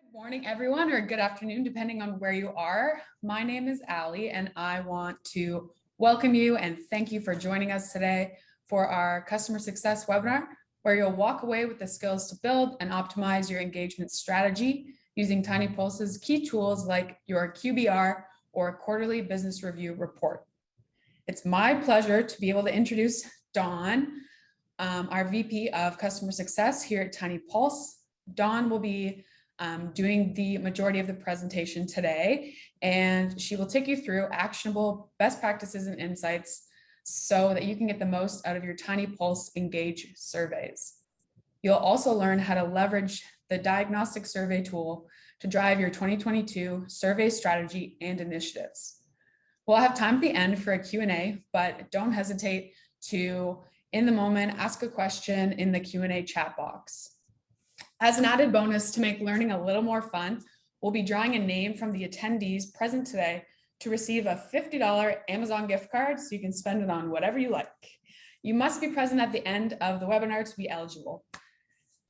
Good morning, everyone, or good afternoon, depending on where you are. My name is Allie, and I want to welcome you and thank you for joining us today for our customer success webinar, where you'll walk away with the skills to build and optimize your engagement strategy using TINYpulse's key tools like your QBR or quarterly business review report. It's my pleasure to be able to introduce Dawn, our VP of Customer Success here at TINYpulse. Dawn will be doing the majority of the presentation today, and she will take you through actionable best practices and insights so that you can get the most out of your TINYpulse Engage surveys. You'll also learn how to leverage the diagnostic survey tool to drive your 2022 survey strategy and initiatives. We'll have time at the end for a Q&A, but don't hesitate to, in the moment, ask a question in the Q&A chat box. As an added bonus to make learning a little more fun, we'll be drawing a name from the attendees present today to receive a $50 Amazon gift card so you can spend it on whatever you like. You must be present at the end of the webinar to be eligible.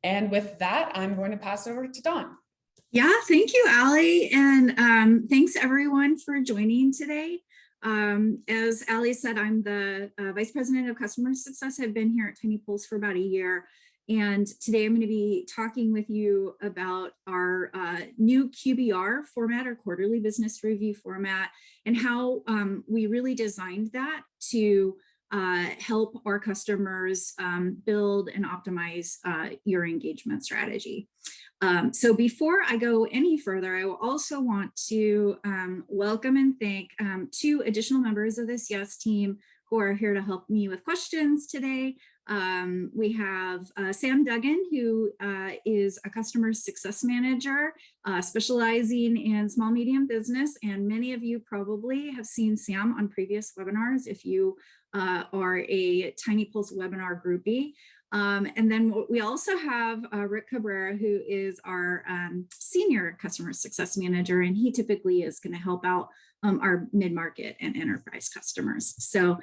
And with that, I'm going to pass over to Dawn. Yeah, thank you, Allie. And thanks everyone for joining today. As Allie said, I'm the Vice President of Customer Success. I've been here at TINYpulse for about a year. And today I'm going to be talking with you about our new QBR format, or quarterly business review format, and how we really designed that to help our customers build and optimize your engagement strategy. So before I go any further, I will also want to welcome and thank two additional members of this YES team who are here to help me with questions today. We have Sam Duggan, who is a customer success manager specializing in small medium business, and many of you probably have seen Sam on previous webinars if you are a TINYpulse webinar groupie. And then we also have Rick Cabrera, who is our senior customer success manager, and he typically is going to help out our mid-market and enterprise customers. So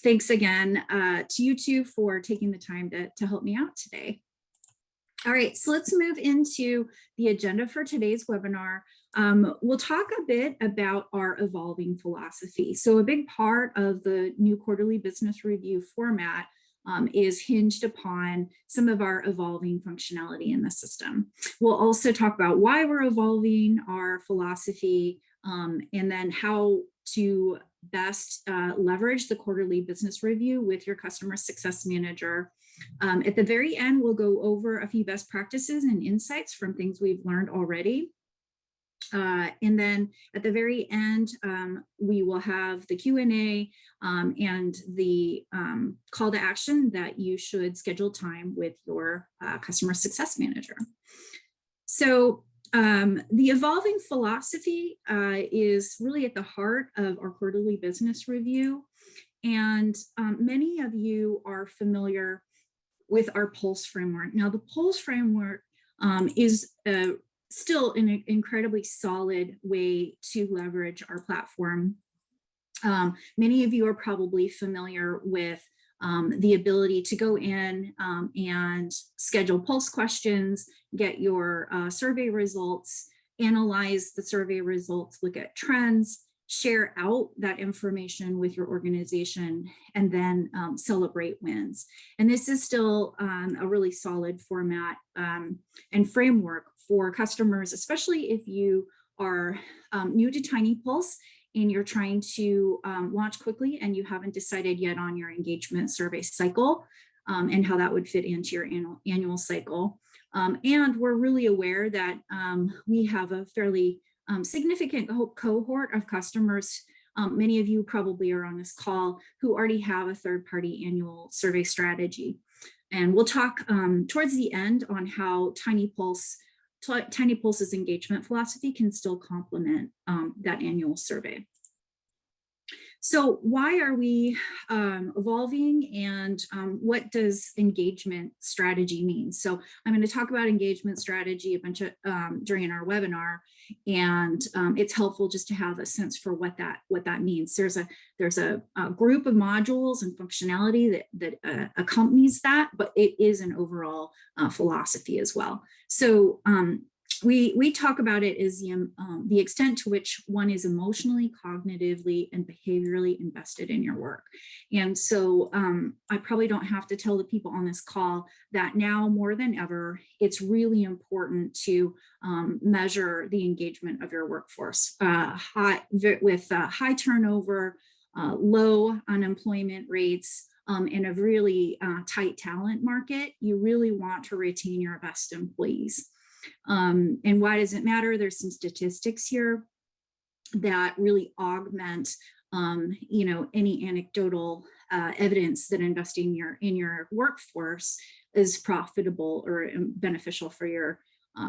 thanks again to you two for taking the time to help me out today. All right, so let's move into the agenda for today's webinar. We'll talk a bit about our evolving philosophy. So a big part of the new quarterly business review format is hinged upon some of our evolving functionality in the system. We'll also talk about why we're evolving our philosophy, and then how to best leverage the quarterly business review with your customer success manager. At the very end, we'll go over a few best practices and insights from things we've learned already. And then at the very end, we will have the Q&A and the call to action that you should schedule time with your customer success manager. So the evolving philosophy is really at the heart of our quarterly business review. And many of you are familiar with our Pulse framework. Now, the Pulse framework is still an incredibly solid way to leverage our platform. Many of you are probably familiar with the ability to go in and schedule Pulse questions, get your survey results, analyze the survey results, look at trends, share out that information with your organization, and then celebrate wins. And this is still a really solid format and framework for customers, especially if you are new to TINYpulse and you're trying to launch quickly and you haven't decided yet on your engagement survey cycle and how that would fit into your annual cycle. And we're really aware that we have a fairly significant cohort of customers, many of you probably are on this call, who already have a third-party annual survey strategy. And we'll talk towards the end on how TINYpulse's engagement philosophy can still complement that annual survey. So why are we evolving, and what does engagement strategy mean? So I'm going to talk about engagement strategy a bunch of during our webinar, and it's helpful just to have a sense for what that means. There's a group of modules and functionality that accompanies that, but it is an overall philosophy as well. So we talk about it as the extent to which one is emotionally, cognitively, and behaviorally invested in your work. And so I probably don't have to tell the people on this call that now more than ever, it's really important to measure the engagement of your workforce. With high turnover, low unemployment rates, in a really tight talent market, you really want to retain your best employees. And why does it matter? There's some statistics here that really augment, any anecdotal evidence that investing in your workforce is profitable or beneficial for your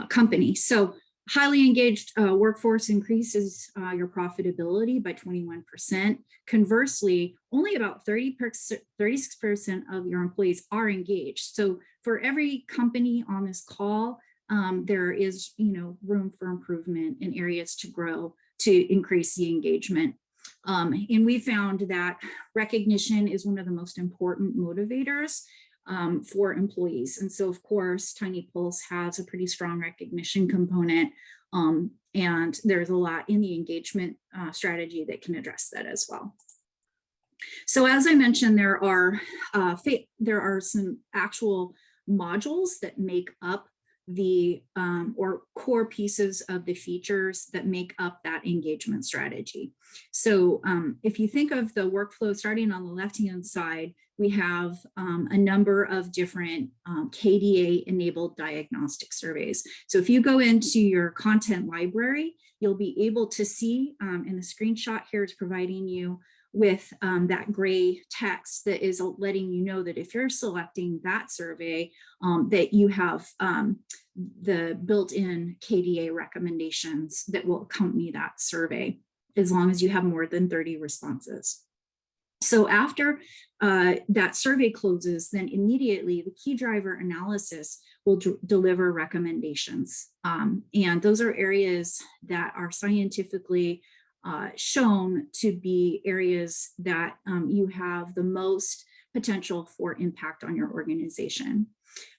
company. So highly engaged workforce increases your profitability by 21%. Conversely, only about 36% of your employees are engaged. So for every company on this call, there is, room for improvement and areas to grow to increase the engagement. And we found that recognition is one of the most important motivators for employees. And so, of course, TINYpulse has a pretty strong recognition component, and there's a lot in the engagement strategy that can address that as well. So as I mentioned, there are some actual modules that make up the or core pieces of the features that make up that engagement strategy. So if you think of the workflow starting on the left-hand side, we have a number of different KDA-enabled diagnostic surveys. So if you go into your content library, you'll be able to see, and the screenshot here is providing you with that gray text that is letting you know that if you're selecting that survey, that you have the built-in KDA recommendations that will accompany that survey, as long as you have more than 30 responses. So after that survey closes, then immediately the key driver analysis will deliver recommendations. And those are areas that are scientifically shown to be areas that you have the most potential for impact on your organization.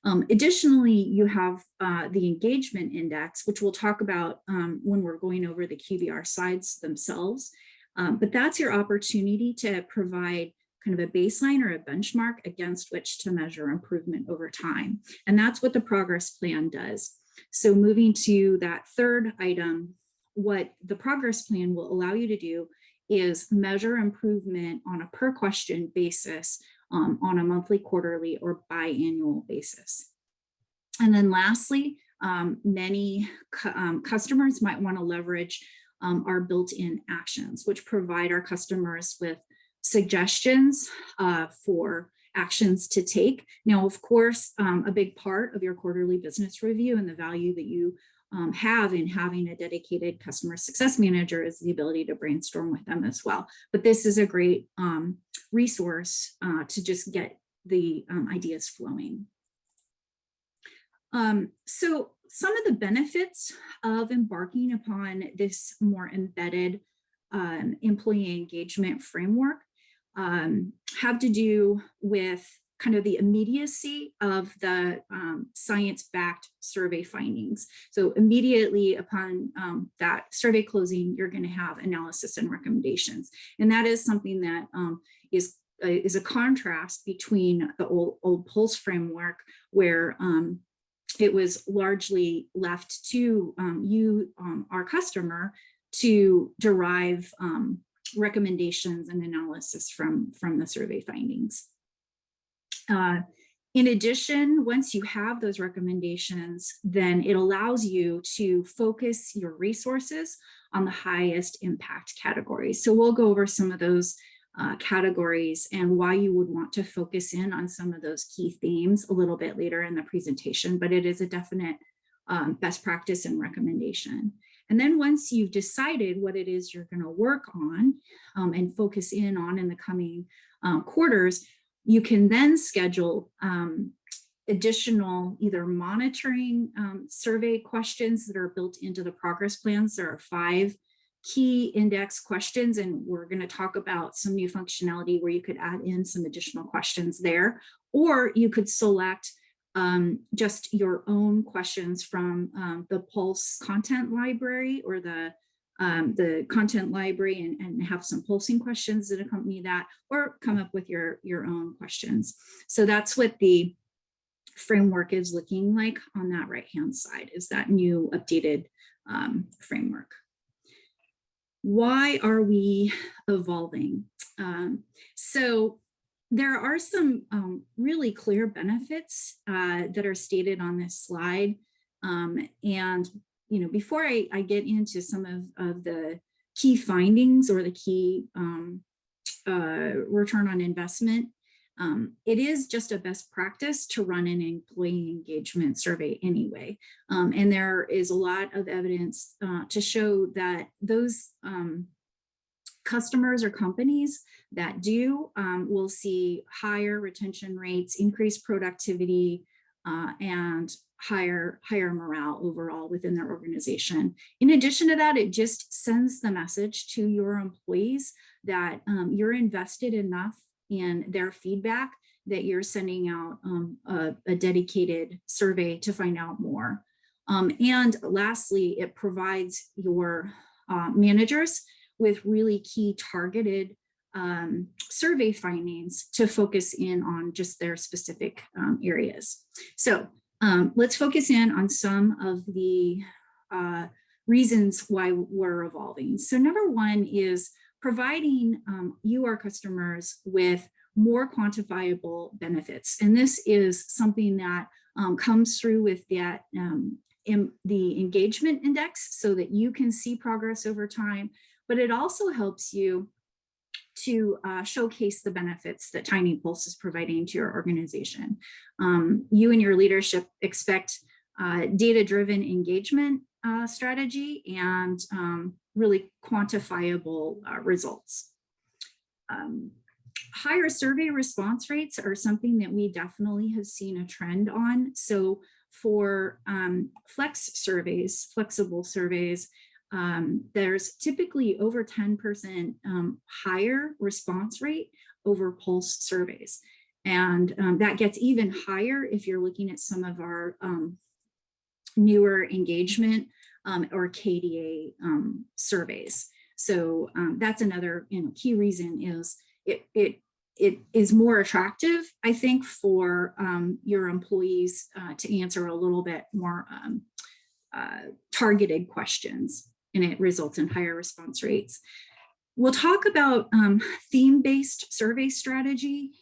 Additionally, you have the engagement index, which we'll talk about when we're going over the QBR slides themselves. But that's your opportunity to provide kind of a baseline or a benchmark against which to measure improvement over time. And that's what the progress plan does. So moving to that third item, what the progress plan will allow you to do is measure improvement on a per question basis on a monthly, quarterly, or biannual basis. And then lastly, many customers might want to leverage our built-in actions, which provide our customers with suggestions for actions to take. Now, of course, a big part of your quarterly business review and the value that you have in having a dedicated customer success manager is the ability to brainstorm with them as well. But this is a great resource to just get the ideas flowing. So some of the benefits of embarking upon this more embedded employee engagement framework have to do with kind of the immediacy of the science-backed survey findings. So immediately upon that survey closing, you're going to have analysis and recommendations. And that is something that is a contrast between the old Pulse framework, where it was largely left to our customer, to derive recommendations and analysis from the survey findings. In addition, once you have those recommendations, then it allows you to focus your resources on the highest impact categories. So we'll go over some of those categories and why you would want to focus in on some of those key themes a little bit later in the presentation, but it is a definite best practice and recommendation. And then once you've decided what it is you're going to work on and focus in on in the coming quarters, you can then schedule additional either monitoring survey questions that are built into the progress plans. There are 5 key index questions, and we're going to talk about some new functionality where you could add in some additional questions there, or you could select just your own questions from the Pulse content library or the content library and have some pulsing questions that accompany that, or come up with your own questions. So that's what the framework is looking like on that right-hand side, is that new updated framework. Why are we evolving? So there are some really clear benefits that are stated on this slide. And before I get into some of the key findings or the key return on investment, it is just a best practice to run an employee engagement survey anyway. And there is a lot of evidence to show that those customers or companies that do will see higher retention rates, increased productivity, and higher morale overall within their organization. In addition to that, it just sends the message to your employees that you're invested enough in their feedback that you're sending out a dedicated survey to find out more. And lastly, it provides your managers with really key targeted survey findings to focus in on just their specific areas. So let's focus in on some of the reasons why we're evolving. So number one is providing you, our customers, with more quantifiable benefits. And this is something that comes through with that in the engagement index so that you can see progress over time, but it also helps you to showcase the benefits that TINYpulse is providing to your organization. You and your leadership expect data-driven engagement strategy and really quantifiable results. Higher survey response rates are something that we definitely have seen a trend on. So for flexible surveys, there's typically over 10% higher response rate over Pulse surveys. And that gets even higher if you're looking at some of our newer engagement or KDA surveys. So that's another key reason is it is more attractive, I think, for your employees to answer a little bit more targeted questions, and it results in higher response rates. We'll talk about theme-based survey strategy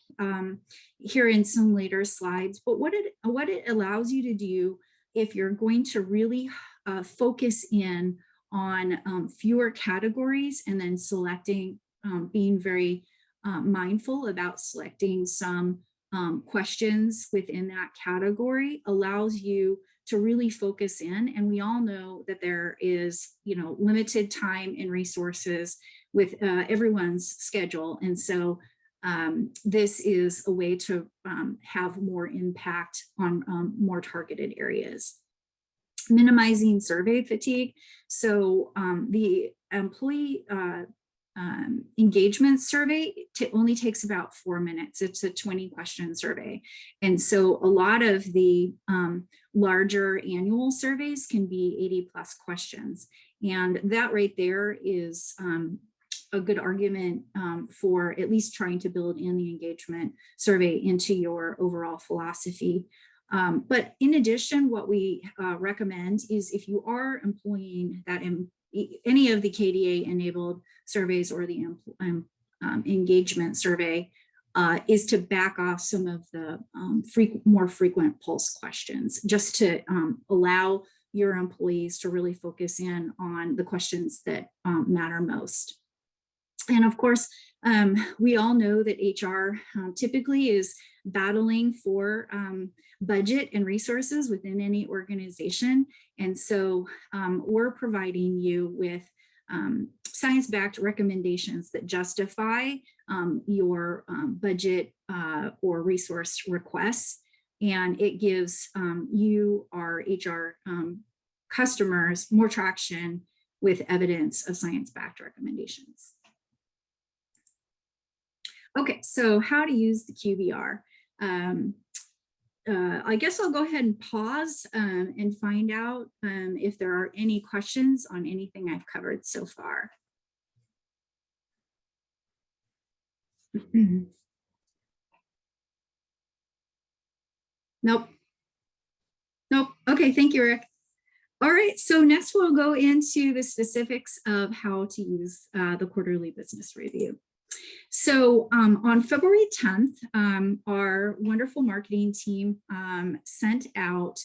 here in some later slides, but what it allows you to do if you're going to really focus in on fewer categories and then selecting, being very mindful about selecting some questions within that category allows you to really focus in. And we all know that there is, limited time and resources with everyone's schedule. And so this is a way to have more impact on more targeted areas. Minimizing survey fatigue. So the employee engagement survey only takes about 4 minutes. It's a 20-question survey. And so a lot of the larger annual surveys can be 80+ questions. And that right there is a good argument for at least trying to build in the engagement survey into your overall philosophy. But in addition, what we recommend is if you are employing that any of the KDA enabled surveys or the engagement survey is to back off some of the more frequent Pulse questions, just to allow your employees to really focus in on the questions that matter most. And of course, we all know that HR typically is battling for budget and resources within any organization. And so we're providing you with science-backed recommendations that justify your budget or resource requests. And it gives you, our HR customers, more traction with evidence of science-backed recommendations. Okay, so how to use the QBR. I guess I'll go ahead and pause and find out if there are any questions on anything I've covered so far. Nope. Nope. Okay, thank you, Rick. All right, so next we'll go into the specifics of how to use the quarterly business review. So on February 10th, our wonderful marketing team sent out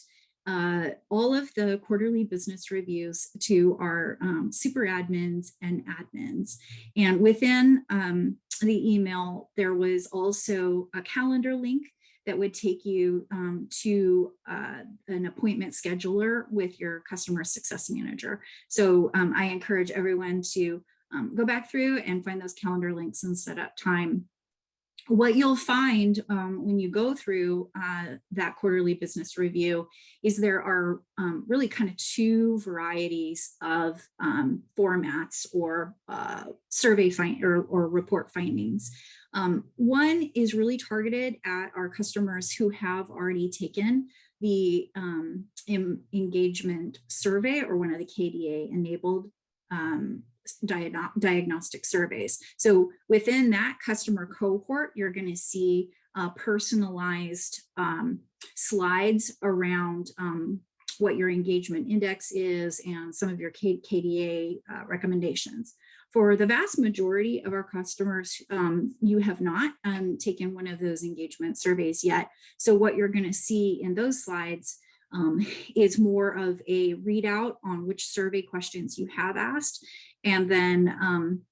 all of the quarterly business reviews to our super admins and admins. And within the email, there was also a calendar link that would take you to an appointment scheduler with your customer success manager. So I encourage everyone to go back through and find those calendar links and set up time. What you'll find when you go through that quarterly business review is there are really kind of two varieties of formats or survey or report findings. One is really targeted at our customers who have already taken the engagement survey or one of the KDA enabled diagnostic surveys. So within that customer cohort, you're going to see personalized slides around what your engagement index is and some of your KDA recommendations. For the vast majority of our customers, you have not taken one of those engagement surveys yet. So what you're going to see in those slides is more of a readout on which survey questions you have asked, and then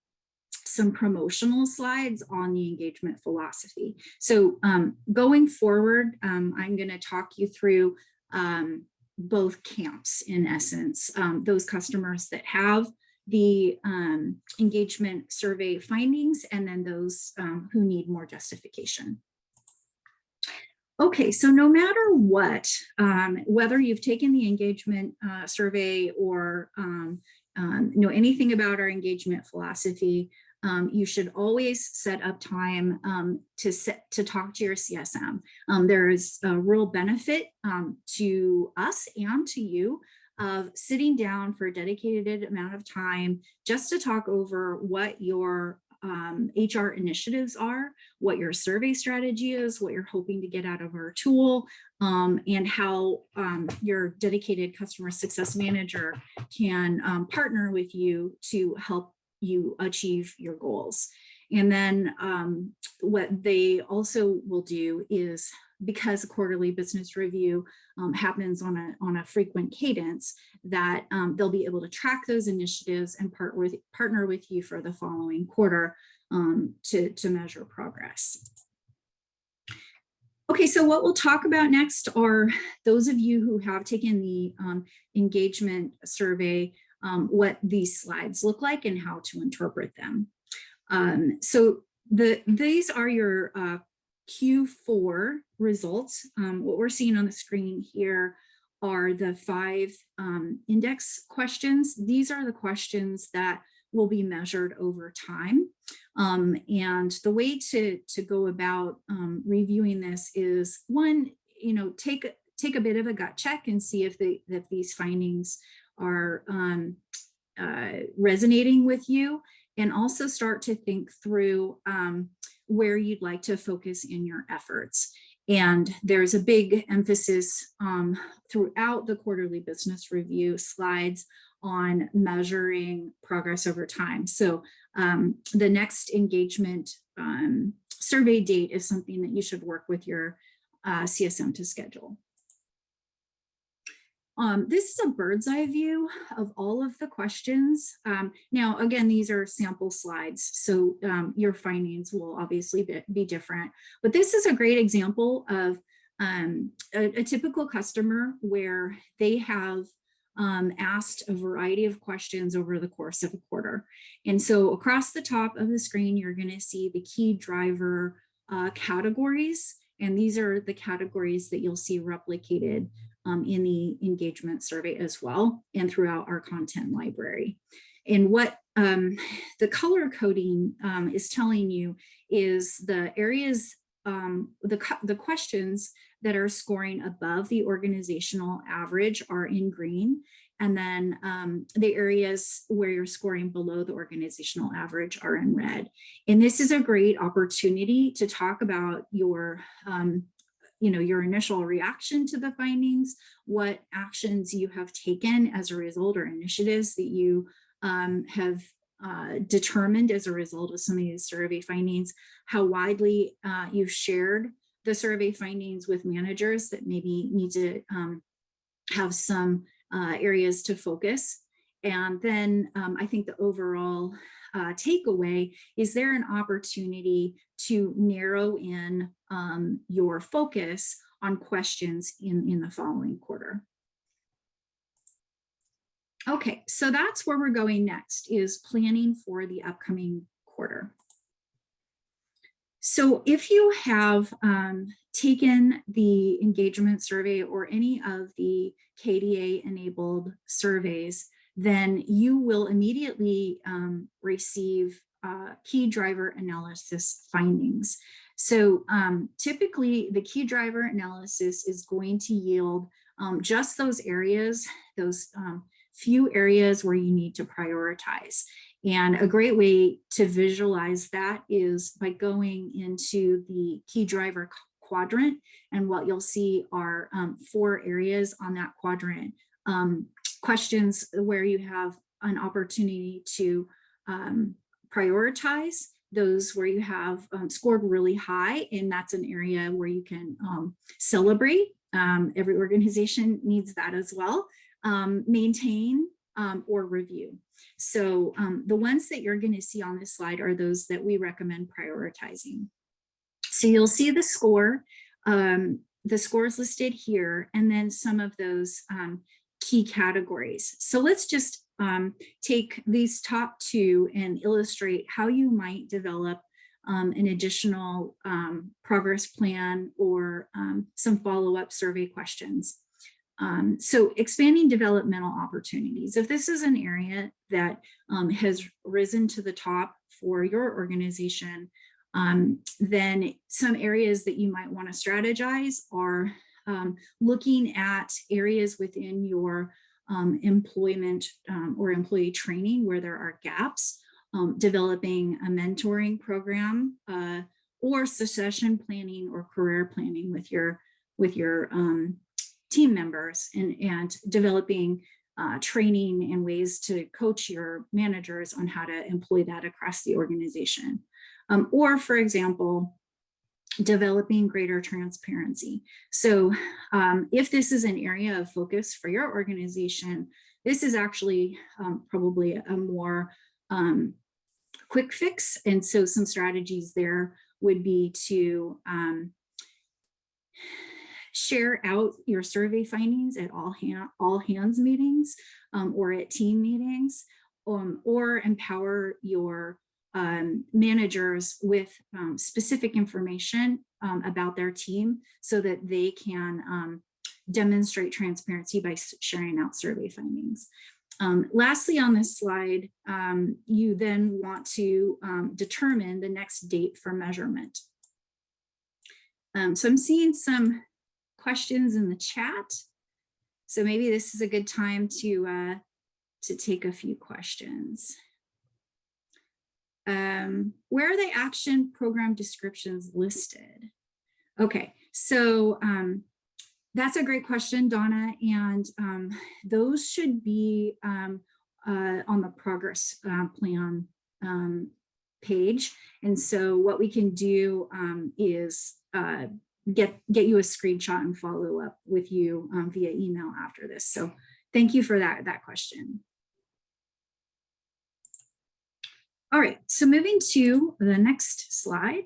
some promotional slides on the engagement philosophy. So going forward, I'm going to talk you through both camps in essence, those customers that have the engagement survey findings, and then those who need more justification. Okay, so no matter what, whether you've taken the engagement survey or know anything about our engagement philosophy, you should always set up time to talk to your CSM. There is a real benefit to us and to you of sitting down for a dedicated amount of time just to talk over what your HR initiatives are, what your survey strategy is, what you're hoping to get out of our tool, and how your dedicated customer success manager can partner with you to help you achieve your goals. And then what they also will do is, because a quarterly business review happens on a frequent cadence, that they'll be able to track those initiatives and partner with you for the following quarter to measure progress. Okay, so what we'll talk about next are those of you who have taken the engagement survey, what these slides look like and how to interpret them. So these are your Q4 results. What we're seeing on the screen here are the 5 index questions. These are the questions that will be measured over time. And the way to go about reviewing this is, one, take a bit of a gut check and see if these findings are resonating with you, and also start to think through where you'd like to focus in your efforts. And there's a big emphasis throughout the quarterly business review slides on measuring progress over time. So the next engagement survey date is something that you should work with your CSM to schedule. This is a bird's eye view of all of the questions. Now, again, these are sample slides, so your findings will obviously be different. But this is a great example of a typical customer where they have asked a variety of questions over the course of a quarter. And so across the top of the screen, you're going to see the key driver categories. And these are the categories that you'll see replicated in the engagement survey as well, and throughout our content library. And what the color coding is telling you is the areas, the questions that are scoring above the organizational average are in green. And then the areas where you're scoring below the organizational average are in red. And this is a great opportunity to talk about your your initial reaction to the findings, what actions you have taken as a result, or initiatives that you have determined as a result of some of these survey findings, how widely you've shared the survey findings with managers that maybe need to have some areas to focus. And then I think the overall takeaway is there an opportunity to narrow in your focus on questions in the following quarter. Okay, so that's where we're going next, is planning for the upcoming quarter. So if you have taken the engagement survey or any of the KDA enabled surveys, then you will immediately receive key driver analysis findings. So typically the key driver analysis is going to yield just those areas, those few areas where you need to prioritize. And a great way to visualize that is by going into the key driver quadrant, and what you'll see are 4 areas on that quadrant. Questions where you have an opportunity to prioritize, those where you have scored really high, and that's an area where you can celebrate. Every organization needs that as well. Maintain or review. So the ones that you're going to see on this slide are those that we recommend prioritizing. So you'll see the score. The scores listed here, and then some of those key categories. So let's just take these top 2 and illustrate how you might develop an additional progress plan or some follow-up survey questions. So expanding developmental opportunities. If this is an area that has risen to the top for your organization, then some areas that you might want to strategize are looking at areas within your employment or employee training where there are gaps, developing a mentoring program, or succession planning or career planning with your team members, and developing training and ways to coach your managers on how to employ that across the organization. Or, for example, developing greater transparency. So if this is an area of focus for your organization, this is actually probably a more quick fix. And so some strategies there would be to share out your survey findings at all hands meetings or at team meetings, or empower your managers with specific information about their team so that they can demonstrate transparency by sharing out survey findings. Lastly, on this slide, you then want to determine the next date for measurement. So I'm seeing some questions in the chat. So maybe this is a good time to take a few questions. Where are the action program descriptions listed? Okay, so that's a great question, Donna, and those should be on the progress plan page. And so what we can do is get you a screenshot and follow up with you via email after this. So thank you for that question. All right, so moving to the next slide.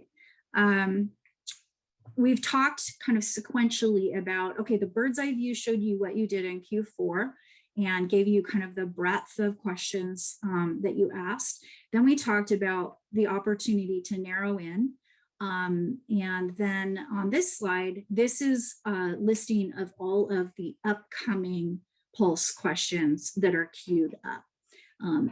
We've talked kind of sequentially about, okay, the bird's eye view showed you what you did in Q4 and gave you kind of the breadth of questions that you asked. Then we talked about the opportunity to narrow in. And then on this slide, this is a listing of all of the upcoming Pulse questions that are queued up.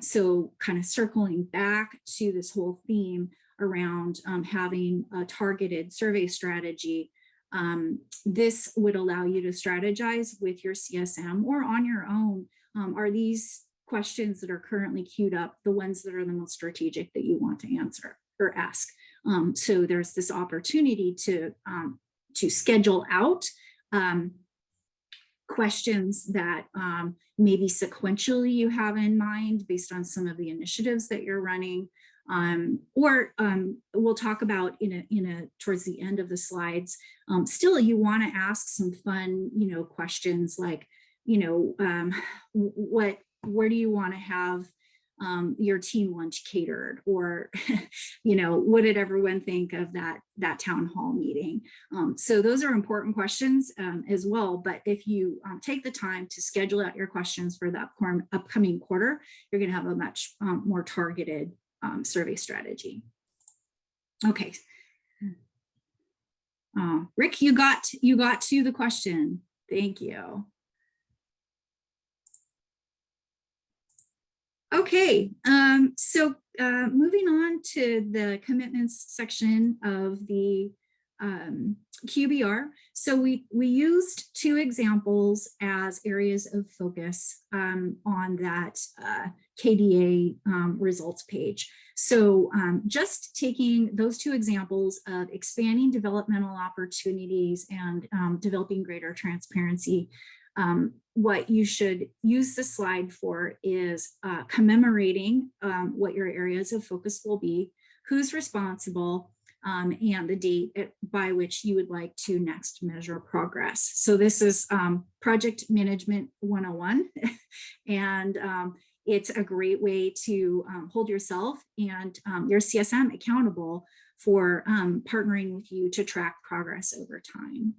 So kind of circling back to this whole theme around having a targeted survey strategy, This would allow you to strategize with your CSM or on your own. Are these questions that are currently queued up the ones that are the most strategic that you want to answer or ask? So there's this opportunity to schedule out questions that maybe sequentially you have in mind based on some of the initiatives that you're running. Or we'll talk about towards the end of the slides. Still, you want to ask some fun, questions like, where do you want to have your team lunch catered, or what did everyone think of that town hall meeting? So those are important questions as well. But if you take the time to schedule out your questions for the upcoming quarter, you're going to have a much more targeted survey strategy. Okay, Rick, you got to the question. Thank you. Okay, so moving on to the commitments section of the QBR. So we used 2 examples as areas of focus on that KDA results page. So just taking those 2 examples of expanding developmental opportunities and developing greater transparency, what you should use the slide for is commemorating what your areas of focus will be, who's responsible, and the date by which you would like to next measure progress. So this is Project Management 101, and it's a great way to hold yourself and your CSM accountable for partnering with you to track progress over time.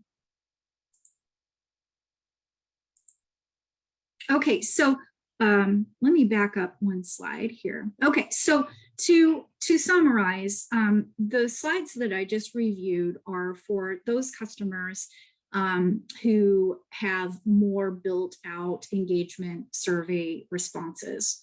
Okay, so let me back up one slide here. Okay, so to summarize, the slides that I just reviewed are for those customers who have more built out engagement survey responses.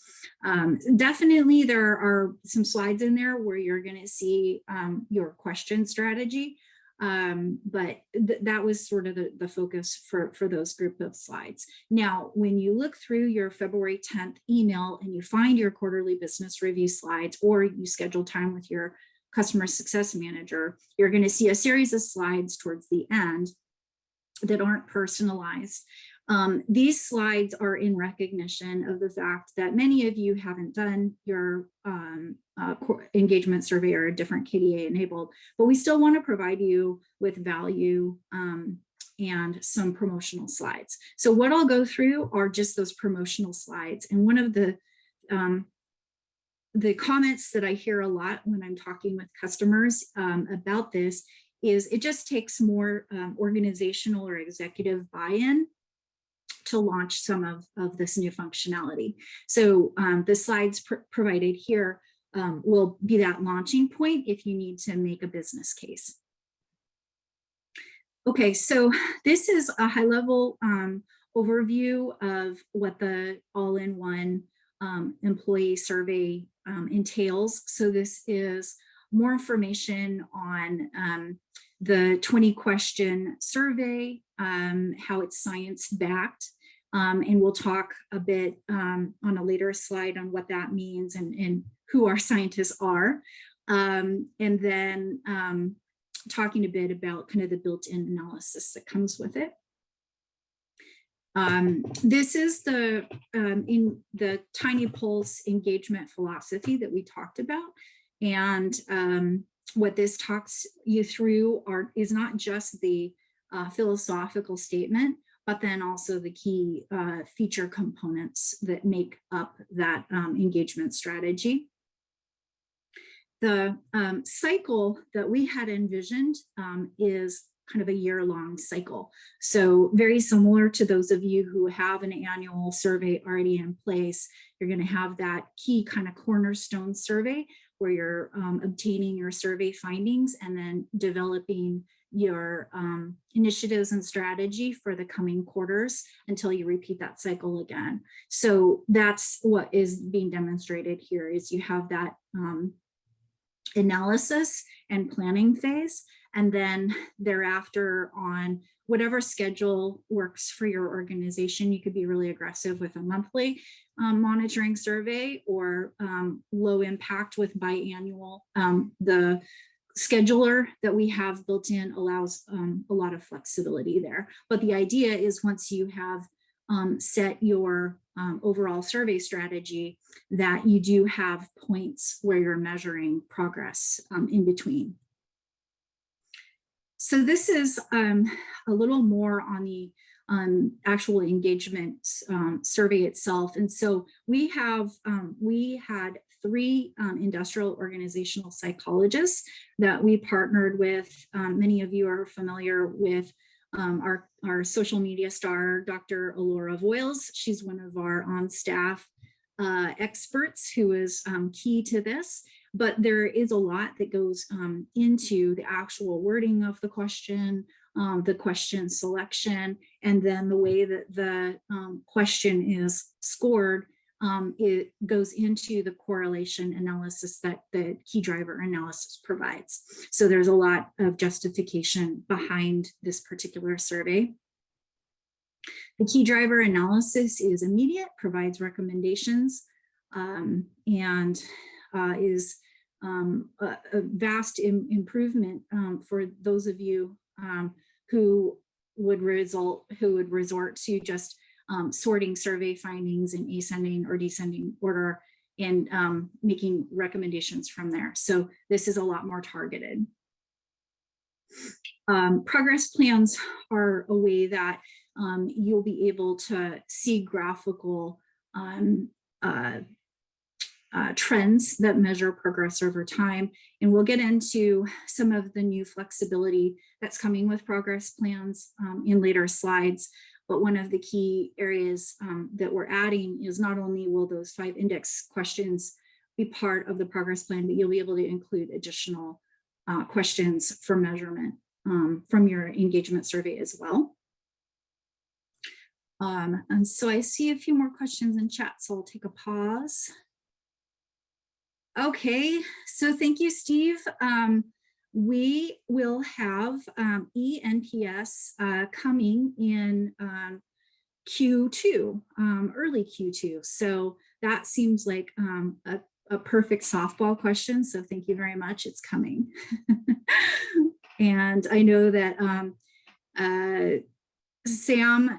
Definitely there are some slides in there where you're going to see your question strategy. But that was sort of the focus for those group of slides. Now, when you look through your February 10th email and you find your quarterly business review slides, or you schedule time with your customer success manager, you're going to see a series of slides towards the end that aren't personalized. These slides are in recognition of the fact that many of you haven't done your engagement survey or a different KDA enabled, but we still want to provide you with value and some promotional slides. So what I'll go through are just those promotional slides. And one of the comments that I hear a lot when I'm talking with customers about this is it just takes more organizational or executive buy-in to launch some of this new functionality. So the slides provided here will be that launching point if you need to make a business case. Okay, so this is a high-level overview of what the AllinOne employee survey entails. So this is more information on the 20-question survey, how it's science-backed, and we'll talk a bit on a later slide on what that means and who our scientists are, and then talking a bit about kind of the built-in analysis that comes with it. This is the in the TINYpulse engagement philosophy that we talked about, and what this talks you through is not just the philosophical statement, but then also the key feature components that make up that engagement strategy. The cycle that we had envisioned is kind of a year-long cycle. So very similar to those of you who have an annual survey already in place, you're going to have that key kind of cornerstone survey where you're obtaining your survey findings and then developing your initiatives and strategy for the coming quarters until you repeat that cycle again. So that's what is being demonstrated here is you have that analysis and planning phase, and then thereafter on whatever schedule works for your organization. You could be really aggressive with a monthly monitoring survey, or low impact with biannual. The scheduler that we have built in allows a lot of flexibility there. But the idea is, once you have set your overall survey strategy, that you do have points where you're measuring progress in between. So this is a little more on the actual engagement survey itself. And so we had 3 industrial organizational psychologists that we partnered with. Many of you are familiar with our social media star, Dr. Alora Voiles. She's one of our on-staff experts who is key to this. But there is a lot that goes into the actual wording of the question selection, and then the way that the question is scored. It goes into the correlation analysis that the key driver analysis provides. So there's a lot of justification behind this particular survey. The key driver analysis is immediate, provides recommendations, and is a vast improvement for those of you who would resort to just sorting survey findings in ascending or descending order and making recommendations from there. So this is a lot more targeted. Progress plans are a way that you'll be able to see graphical trends that measure progress over time. And we'll get into some of the new flexibility that's coming with progress plans in later slides. But one of the key areas that we're adding is, not only will those 5 index questions be part of the progress plan, but you'll be able to include additional questions for measurement from your engagement survey as well. And so I see a few more questions in chat, so I'll take a pause. Okay, so thank you, Steve. We will have ENPS coming in Q2, early Q2. So that seems like a perfect softball question. So thank you very much. It's coming. And I know that Sam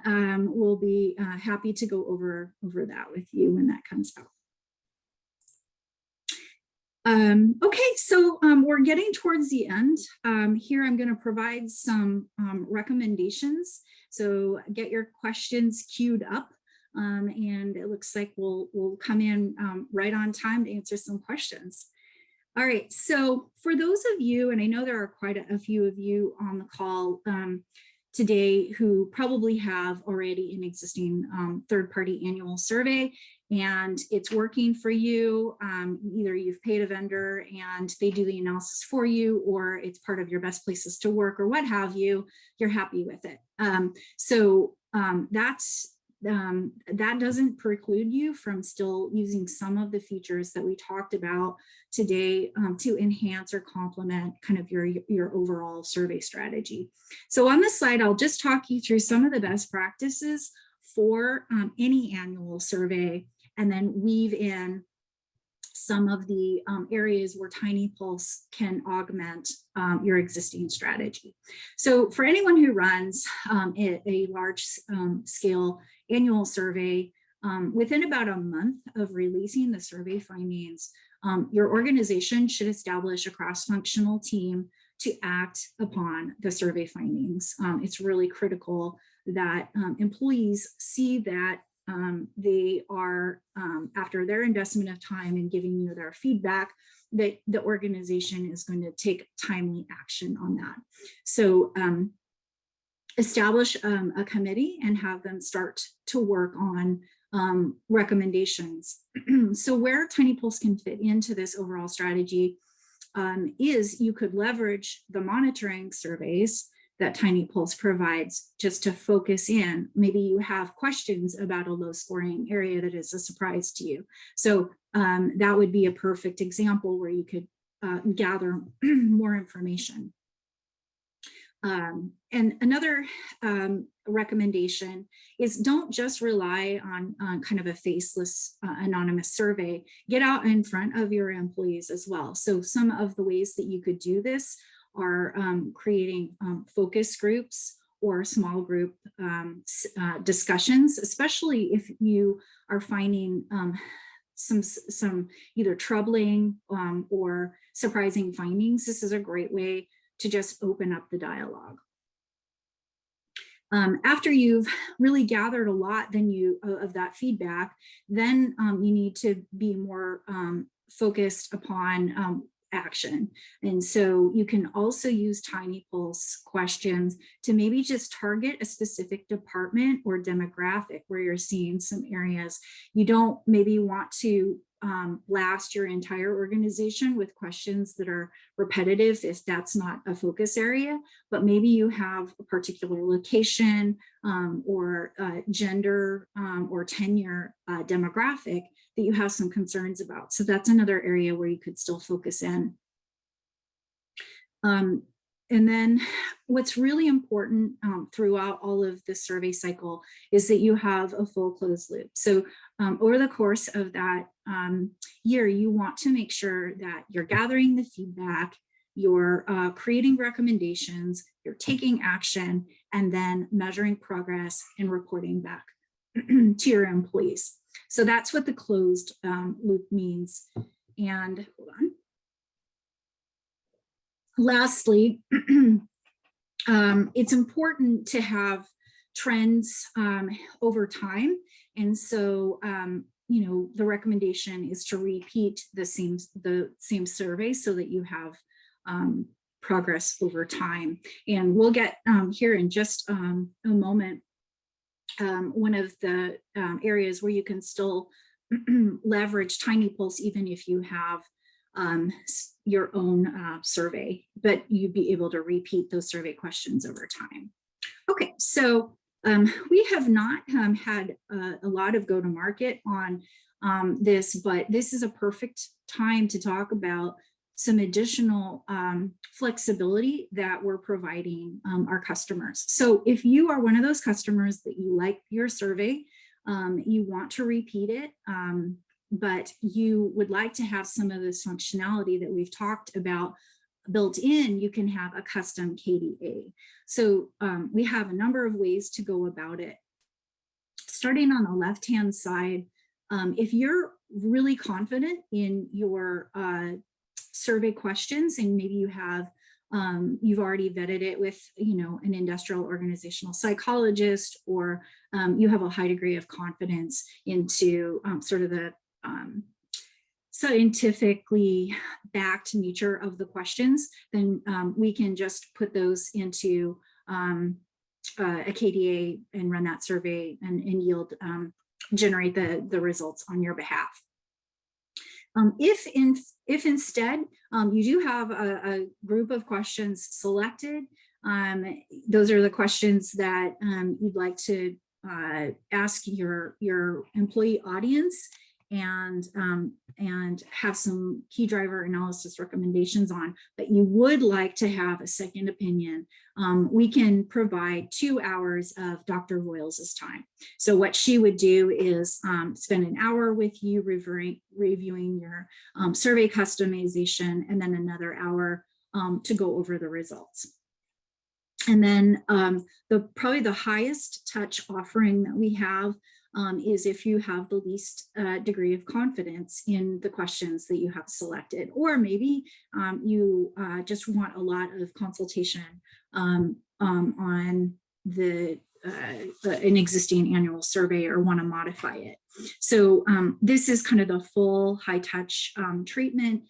will be happy to go over that with you when that comes out. Okay, so we're getting towards the end. Here I'm going to provide some recommendations. So get your questions queued up, and it looks like we'll come in right on time to answer some questions. All right, so for those of you, and I know there are quite a few of you on the call today who probably have already an existing third-party annual survey, and it's working for you. Either you've paid a vendor and they do the analysis for you, or it's part of your best places to work, or what have you, you're happy with it. That doesn't preclude you from still using some of the features that we talked about today to enhance or complement kind of your overall survey strategy. So on this slide, I'll just talk you through some of the best practices for any annual survey, and then weave in some of the areas where TINYpulse can augment your existing strategy. So for anyone who runs a large scale annual survey, within about a month of releasing the survey findings, your organization should establish a cross-functional team to act upon the survey findings. It's really critical that employees see that they are, after their investment of time in giving you their feedback, that the organization is going to take timely action on that. So establish a committee and have them start to work on recommendations. So where TINYpulse can fit into this overall strategy is you could leverage the monitoring surveys that TINYpulse provides just to focus in. Maybe you have questions about a low scoring area that is a surprise to you. So that would be a perfect example where you could gather more information. And another recommendation is don't just rely on kind of a faceless anonymous survey. Get out in front of your employees as well. So some of the ways that you could do this are creating focus groups or small group discussions, especially if you are finding some either troubling or surprising findings. This is a great way to just open up the dialogue. After you've really gathered a lot of that feedback, then you need to be more focused upon action. And so you can also use TINYpulse questions to maybe just target a specific department or demographic where you're seeing some areas. You don't maybe want to blast your entire organization with questions that are repetitive if that's not a focus area, but maybe you have a particular location or gender or tenure demographic that you have some concerns about. So that's another area where you could still focus in. And then what's really important throughout all of the survey cycle is that you have a full closed loop. So over the course of that year, you want to make sure that you're gathering the feedback, you're creating recommendations, you're taking action, and then measuring progress and reporting back to your employees. So that's what the closed loop means. And hold on. Lastly, it's important to have trends over time. And so, you know, the recommendation is to repeat the same survey so that you have progress over time. And we'll get here in just a moment, one of the areas where you can still leverage TINYpulse even if you have your own survey, but you'd be able to repeat those survey questions over time. Okay, so we have not had a lot of go-to-market on this, but this is a perfect time to talk about some additional flexibility that we're providing our customers. So if you are one of those customers that you like your survey, you want to repeat it, but you would like to have some of this functionality that we've talked about built in, you can have a custom KDA. So we have a number of ways to go about it. Starting on the left-hand side, if you're really confident in your survey questions, and maybe you have you've already vetted it with, you know, an industrial organizational psychologist, or you have a high degree of confidence into sort of the scientifically backed nature of the questions, then we can just put those into a KDA and run that survey and yield, generate the results on your behalf. If instead you do have a group of questions selected, those are the questions that you'd like to ask your employee audience and have some key driver analysis recommendations on, but you would like to have a second opinion, we can provide 2 hours of Dr. Voiles' time. So what she would do is spend an hour with you reviewing your survey customization, and then another hour to go over the results. And then probably the highest touch offering that we have is if you have the least degree of confidence in the questions that you have selected, or maybe you just want a lot of consultation on an existing annual survey, or want to modify it. So this is kind of the full high touch treatment.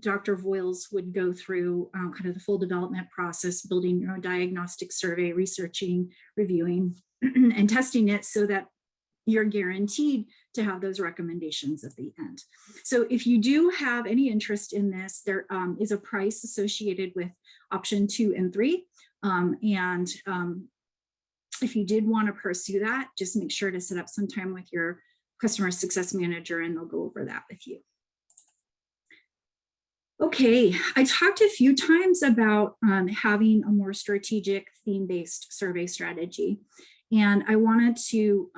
Dr. Voiles would go through kind of the full development process, building your own diagnostic survey, researching, reviewing, and testing it so that you're guaranteed to have those recommendations at the end. So if you do have any interest in this, there is a price associated with option 2 and 3. If you did want to pursue that, just make sure to set up some time with your customer success manager and they'll go over that with you. Okay, I talked a few times about having a more strategic theme-based survey strategy, and I wanted to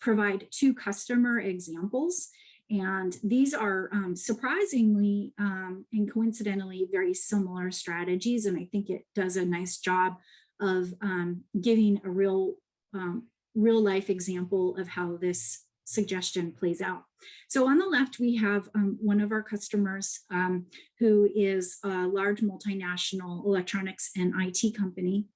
provide two customer examples. And these are surprisingly and coincidentally very similar strategies, and I think it does a nice job of giving a real life example of how this suggestion plays out. So on the left, we have one of our customers who is a large multinational electronics and IT company.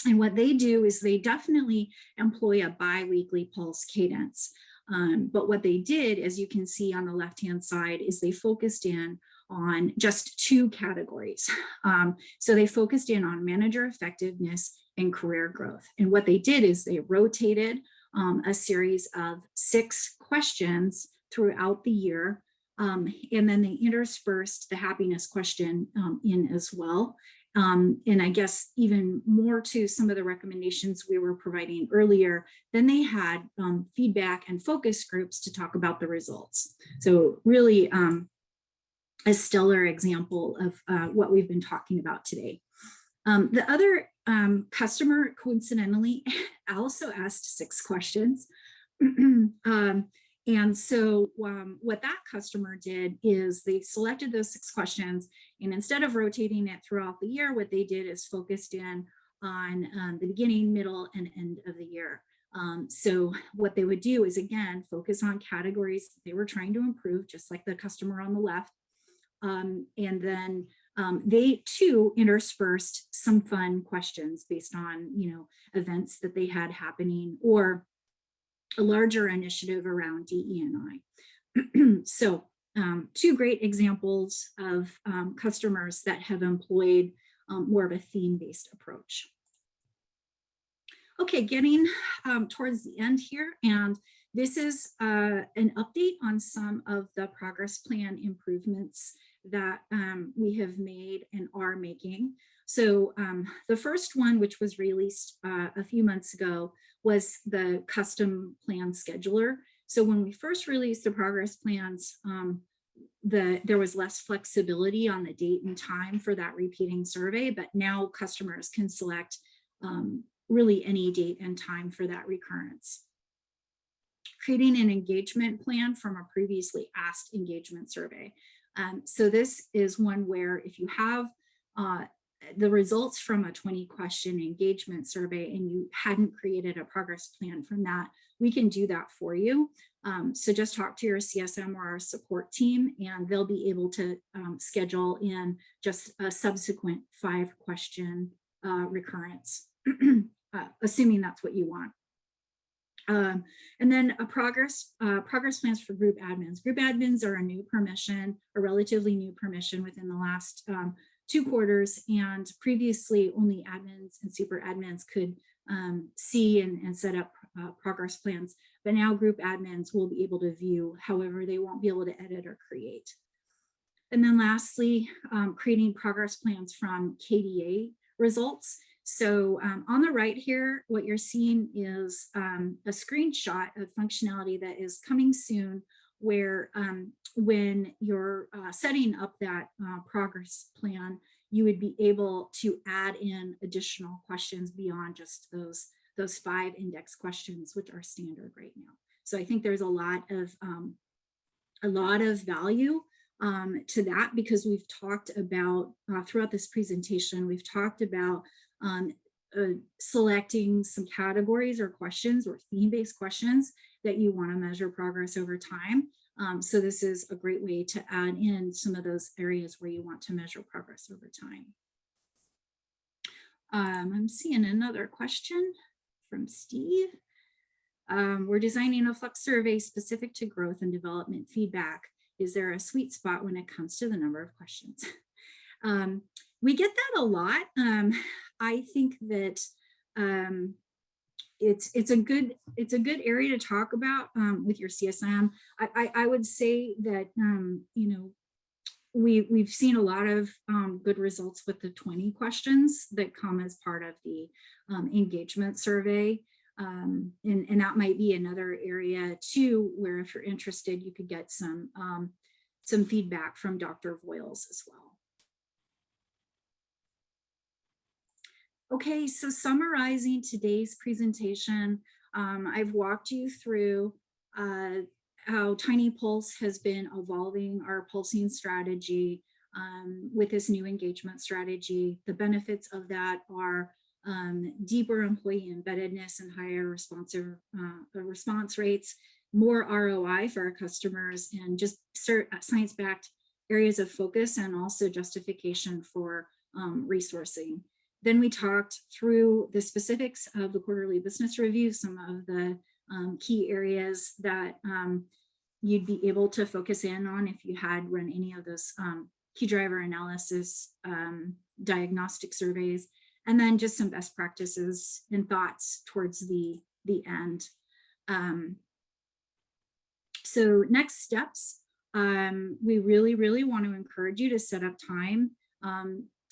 And what they do is they definitely employ a bi-weekly pulse cadence. But what they did, as you can see on the left-hand side, is they focused in on just two categories. So they focused in on manager effectiveness and career growth. And what they did is they rotated a series of 6 questions throughout the year. And then they interspersed the happiness question in as well. And I guess even more to some of the recommendations we were providing earlier, then they had feedback and focus groups to talk about the results. So really a stellar example of what we've been talking about today. The other customer, coincidentally, also asked 6 questions. And so what that customer did is they selected those 6 questions, and instead of rotating it throughout the year, what they did is focused in on the beginning, middle, and end of the year. So what they would do is, again, focus on categories they were trying to improve, just like the customer on the left. And then they too interspersed some fun questions based on, events that they had happening or a larger initiative around DE&I. So 2 great examples of customers that have employed more of a theme-based approach. Okay, getting towards the end here, and this is an update on some of the progress plan improvements that we have made and are making. So the first one, which was released a few months ago, was the custom plan scheduler. So when we first released the progress plans, there was less flexibility on the date and time for that repeating survey, but now customers can select really any date and time for that recurrence. Creating an engagement plan from a previously asked engagement survey. So this is one where if you have the results from a 20-question engagement survey and you hadn't created a progress plan from that, we can do that for you. So just talk to your CSM or our support team, and they'll be able to schedule in just a subsequent 5-question recurrence, assuming that's what you want. And then a progress plans for group admins. Group admins are a new permission, a relatively new permission within the last 2 quarters, and previously only admins and super admins could see and set up progress plans, but now group admins will be able to view, however, they won't be able to edit or create. And then lastly, creating progress plans from KDA results. So on the right here, what you're seeing is a screenshot of functionality that is coming soon, where when you're setting up that progress plan, you would be able to add in additional questions beyond just those 5 index questions, which are standard right now. So I think there's a lot of value to that, because we've talked about throughout this presentation, we've talked about selecting some categories or questions or theme-based questions that you want to measure progress over time. So this is a great way to add in some of those areas where you want to measure progress over time. I'm seeing another question from Steve. We're designing a flex survey specific to growth and development feedback. Is there a sweet spot when it comes to the number of questions? We get that a lot. I think that it's a good area to talk about with your CSM. I would say that we've seen a lot of good results with the 20 questions that come as part of the engagement survey. And that might be another area too, where if you're interested, you could get some some feedback from Dr. Voiles as well. Okay, so summarizing today's presentation, I've walked you through how TINYpulse has been evolving our pulsing strategy with this new engagement strategy. The benefits of that are deeper employee embeddedness and higher response rates, more ROI for our customers, and just science-backed areas of focus, and also justification for resourcing. Then we talked through the specifics of the quarterly business review, some of the key areas that you'd be able to focus in on if you had run any of those key driver analysis diagnostic surveys, and then just some best practices and thoughts towards the end. So next steps, we really want to encourage you to set up time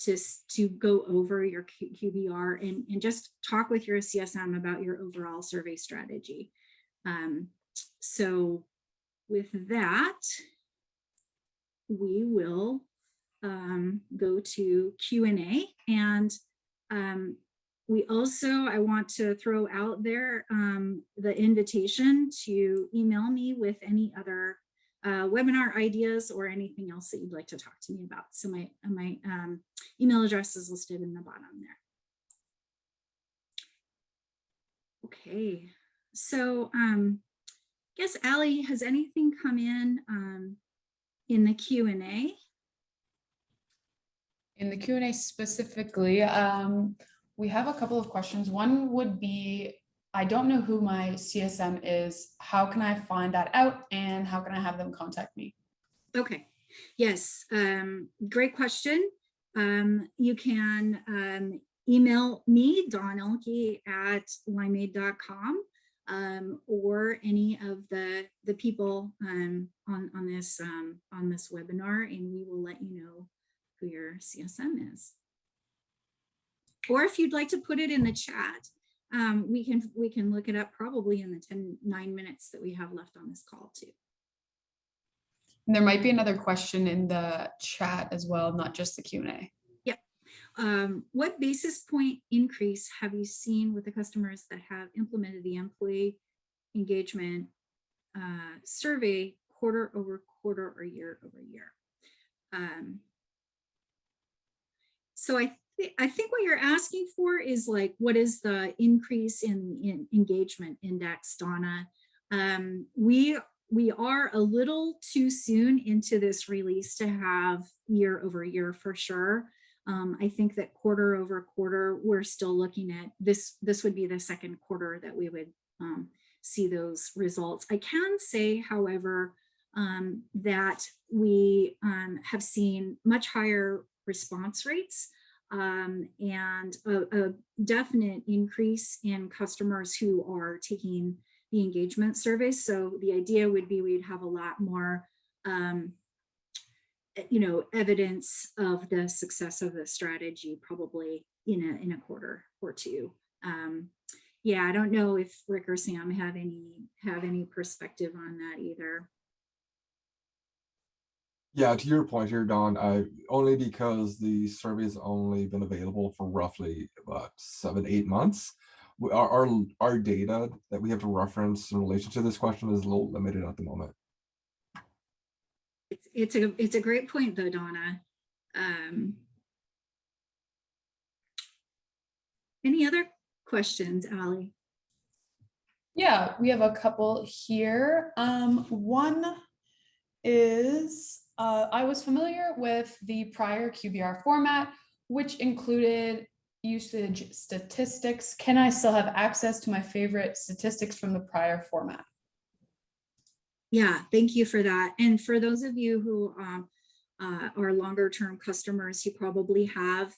to go over your QBR and just talk with your CSM about your overall survey strategy. So with that, we will go to Q&A, and we also, I want to throw out there the invitation to email me with any other webinar ideas or anything else that you'd like to talk to me about. So my email address is listed in the bottom there. Okay, so I guess Allie, has anything come in the Q&A? In the Q&A specifically, we have a couple of questions. One would be, I don't know who my CSM is. How can I find that out, and how can I have them contact me? Okay, yes, great question. You can email me, Dawn Elke at limeade.com, or any of the people on this webinar, and we will let you know who your CSM is. Or if you'd like to put it in the chat, we can look it up probably in the 9 minutes that we have left on this call too. And there might be another question in the chat as well, not just the Q&A. Yep. What basis point increase have you seen with the customers that have implemented the employee engagement survey quarter over quarter or year over year? So I think what you're asking for is like, what is the increase in engagement index, Donna? We are a little too soon into this release to have year over year for sure. I think that quarter over quarter, we're still looking at this would be the second quarter that we would see those results. I can say, however, that we have seen much higher response rates and a definite increase in customers who are taking the engagement survey. So the idea would be we'd have a lot more evidence of the success of the strategy probably in a quarter or two. Yeah, I don't know if Rick or Sam have any perspective on that either. Yeah, to your point here, Dawn, only because the survey has only been available for roughly about 7-8 months. Our data that we have to reference in relation to this question is a little limited at the moment. It's a great point though, Donna. Any other questions, Allie? Yeah, we have a couple here. One is, I was familiar with the prior QBR format, which included usage statistics. Can I still have access to my favorite statistics from the prior format? Yeah, thank you for that. And for those of you who are longer term customers, you probably have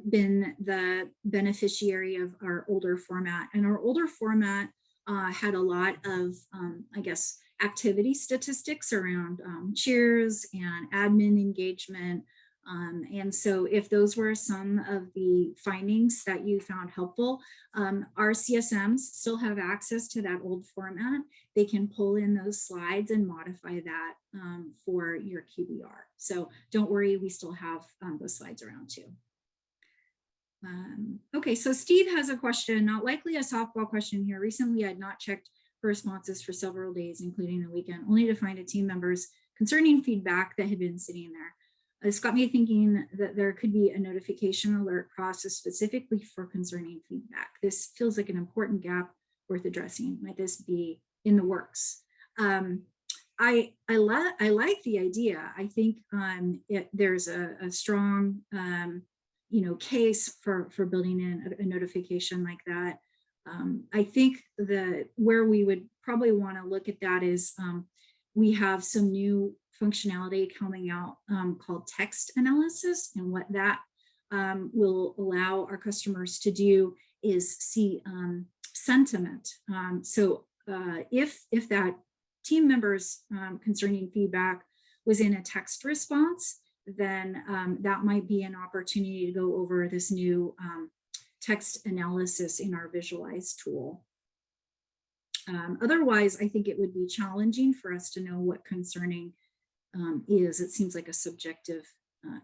been the beneficiary of our older format. And our older format had a lot of, I guess, activity statistics around cheers and admin engagement, And so if those were some of the findings that you found helpful, our CSMs still have access to that old format. They can pull in those slides and modify that for your QBR. So don't worry, we still have those slides around too. Okay, so Steve has a question, not likely a softball question here. Recently, I had not checked for responses for several days, including the weekend, only to find a team member's concerning feedback that had been sitting there. This got me thinking that there could be a notification alert process specifically for concerning feedback. This feels like an important gap worth addressing. Might this be in the works? I like the idea. I think there's a strong case for building in a notification like that. I think where we would probably want to look at that is we have some new functionality coming out called text analysis, and what that will allow our customers to do is see sentiment. So if that team member's concerning feedback was in a text response, then that might be an opportunity to go over this new text analysis in our Visualize tool. Otherwise, I think it would be challenging for us to know what concerning is. It seems like a subjective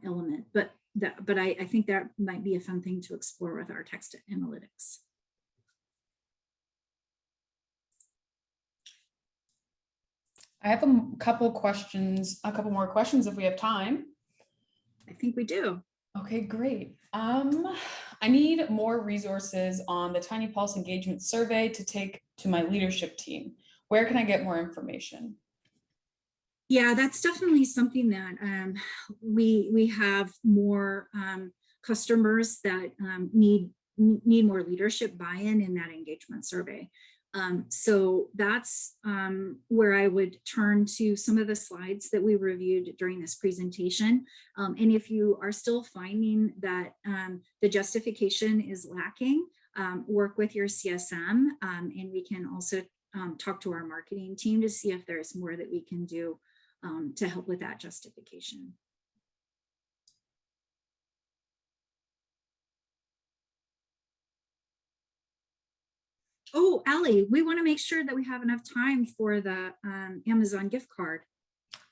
element, but I think that might be a fun thing to explore with our text analytics. I have a couple more questions if we have time. I think we do. Okay, great. I need more resources on the TINYpulse engagement survey to take to my leadership team. Where can I get more information? Yeah, that's definitely something that we have more customers that need more leadership buy-in in that engagement survey. So that's where I would turn to some of the slides that we reviewed during this presentation. And if you are still finding that the justification is lacking, work with your CSM, and we can also talk to our marketing team to see if there's more that we can do to help with that justification. Oh, Allie, we want to make sure that we have enough time for the Amazon gift card.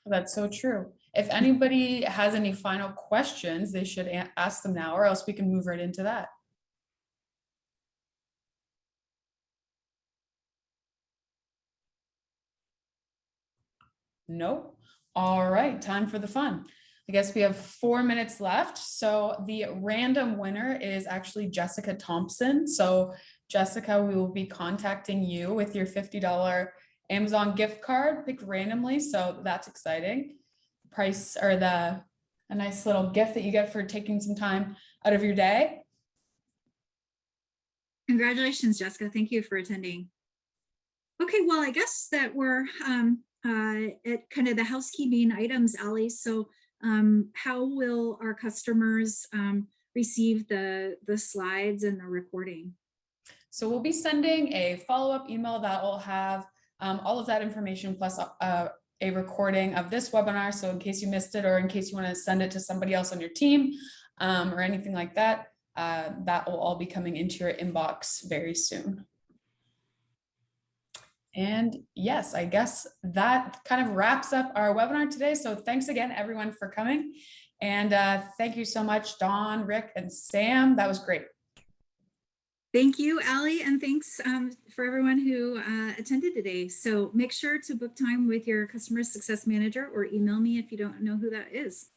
That's so true. If anybody has any final questions, they should ask them now, or else we can move right into that. Nope. All right, time for the fun. I guess we have 4 minutes left. So the random winner is actually Jessica Thompson. So Jessica, we will be contacting you with your $50 Amazon gift card picked randomly. So that's exciting. Price or a nice little gift that you get for taking some time out of your day. Congratulations, Jessica. Thank you for attending. Okay, well, I guess that we're at kind of the housekeeping items, Allie. So how will our customers receive the slides and the recording? So we'll be sending a follow-up email that will have all of that information plus a recording of this webinar. So in case you missed it, or in case you want to send it to somebody else on your team or anything like that, that will all be coming into your inbox very soon. And yes, I guess that kind of wraps up our webinar today. So thanks again, everyone, for coming. And thank you so much, Dawn, Rick, and Sam. That was great. Thank you, Allie, and thanks for everyone who attended today. So make sure to book time with your customer success manager or email me if you don't know who that is.